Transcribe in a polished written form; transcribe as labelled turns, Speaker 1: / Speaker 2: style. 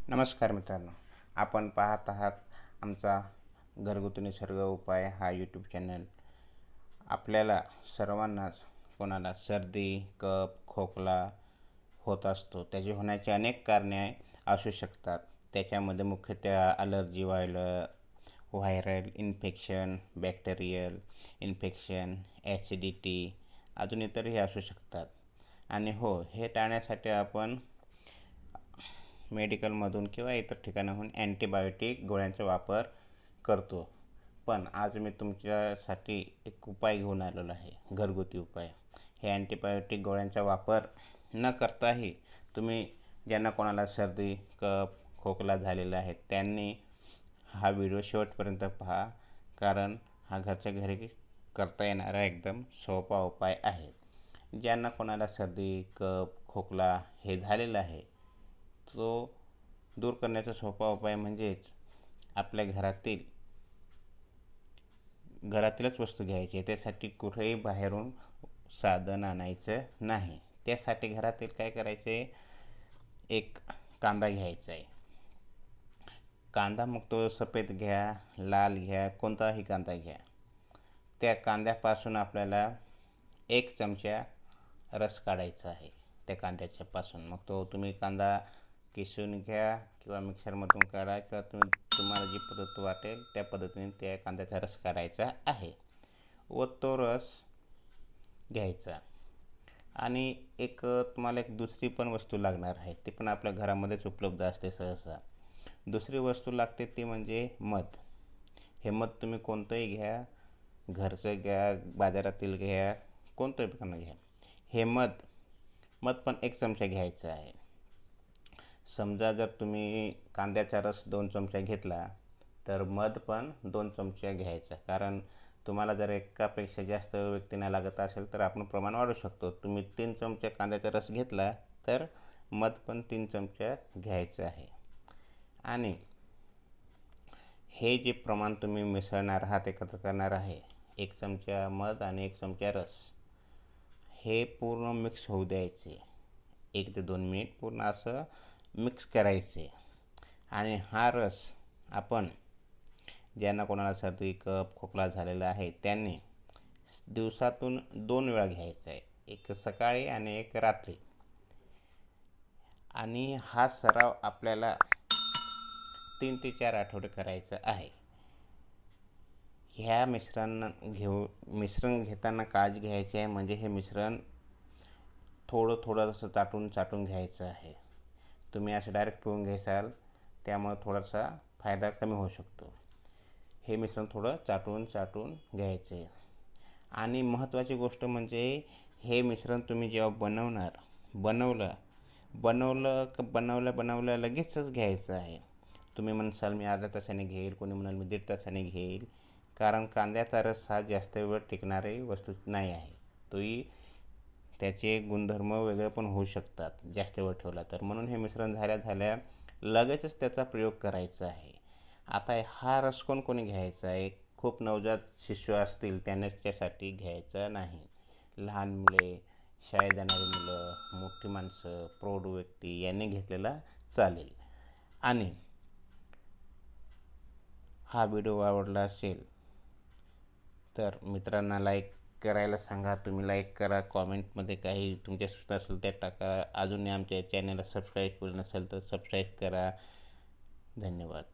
Speaker 1: नमस्कार मित्रांनो, आपण पाहत आहात आमचा घरगुती निसर्ग उपाय हा यूट्यूब चॅनल. आपल्याला सर्वांनाच कोणाला सर्दी, कफ, खोकला होत असतो. त्याची होण्याची अनेक कारणे असू शकतात. त्याच्यामध्ये मुख्यतः allergy viral infection, bacterial infection, acidity अजून इतरही असू शकतात. आणि हो, हे टाळण्यासाठी आपण मेडिकलमधून किंवा इतर ठिकाणाहून अँटीबायोटिक गोळ्यांचा वापर करतो. पण आज मी तुमच्यासाठी एक उपाय घेऊन आलेलो आहे, घरगुती उपाय. हे अँटीबायोटिक गोळ्यांचा वापर न करताही तुम्ही ज्यांना कोणाला सर्दी, कफ, खोकला झालेला आहे त्यांनी हा व्हिडिओ शेवटपर्यंत पहा, कारण हा घरच्या घरी करता येणारा एकदम सोपा उपाय आहे. ज्यांना कोणाला सर्दी, कफ, खोकला हे झालेलं आहे, तो दूर करण्याचा सोपा उपाय म्हणजेच आपल्या घरातीलच वस्तू घ्यायची आहे. त्यासाठी कुठेही बाहेरून साधन आणायचं नाही. त्यासाठी घरातील काय करायचे, एक कांदा घ्यायचा आहे. कांदा मग तो सफेद घ्या, लाल घ्या, कोणताही कांदा घ्या. त्या कांद्यापासून आपल्याला 1 चमचा रस काढायचा आहे त्या कांद्याच्या पासून. मग तो तुम्ही कांदा किसून घ्या किंवा मिक्सरमधून काढा किंवा तुम्हाला जी पद्धत वाटेल त्या पद्धतीने त्या कांद्याचा रस काढायचा आहे व तो रस घ्यायचा. आणि तुम्हाला एक दुसरी पण वस्तू लागणार आहे, ती पण आपल्या घरामध्येच उपलब्ध असते सहसा. दुसरी वस्तू लागते ती म्हणजे मध. हे मध तुम्ही कोणतंही घ्या, घरचं घ्या, बाजारातील घ्या, कोणतंही पण घ्या. हे मध पण 1 चमचा घ्यायचा आहे. समजा जर तुम्ही कांद्याचा रस 2 चमचा घेतला तर मध पण 2 चमचा घ्यायचा. कारण तुम्हाला जर एकापेक्षा जास्त व्यक्तींना लागत असेल तर आपण प्रमाण वाढवू शकतो. तुम्ही 3 चमचा कांद्याचा रस घेतला तर मध पण 3 चमचा घ्यायचं आहे. आणि हे जे प्रमाण तुम्ही मिसळणार आहात, एकत्र करणार आहे, 1 चमचा मध आणि 1 चमचा रस, हे पूर्ण मिक्स होऊ द्यायचे. 1 ते 2 मिनिट पूर्ण असं मिक्स करायचे. आणि हा रस आपण ज्यांना कोणाला सर्दी, कफ, खोकला झालेला आहे त्यांनी दिवसातून 2 वेळा घ्यायचा आहे, एक सकाळी आणि एक रात्री. आणि हा सराव आपल्याला 3 ते 4 आठवडे करायचा आहे. ह्या मिश्रण घेताना काळजी घ्यायची आहे, म्हणजे हे मिश्रण थोडं असं चाटून घ्यायचं आहे. तुम्ही असं डायरेक्ट पिऊन घ्याल त्यामुळे थोडासा फायदा कमी होऊ शकतो. हे मिश्रण थोडं चाटून घ्यायचे. आणि महत्त्वाची गोष्ट म्हणजे हे मिश्रण तुम्ही जेव्हा बनवलं लगेचच घ्यायचं आहे. तुम्ही म्हणसाल मी अर्ध्या तासाने घेईल, कोणी म्हणाल मी 1.5 तासाने घेईल. कारण कांद्याचा रस हा जास्त वेळ टिकणारी वस्तू नाही आहे. तोही त्याचे गुणधर्म वेगळे पण होऊ शकतात जास्त वेळ ठेवला तर. म्हणून हे मिश्रण झाल्या लगेचच त्याचा प्रयोग करायचा आहे. आता हा रस कोणी घ्यायचा आहे, खूप नवजात शिशु असतील त्याच्यासाठी घ्यायचा नाही. लहान मुले, शाळेत जाणारी मुलं, मोठी माणसं, प्रौढ व्यक्ती यांनी घेतलेला चालेल. आणि हा व्हिडिओ आवडला असेल तर मित्रांना लाईक करायला सांगा. तुम्ही लाईक करा, कॉमेंटमध्ये काही तुमच्या सूचना असेल त्या टाका. अजूनही आमच्या चॅनलला सबस्क्राईब केलं नसेल तर सबस्क्राईब करा. धन्यवाद.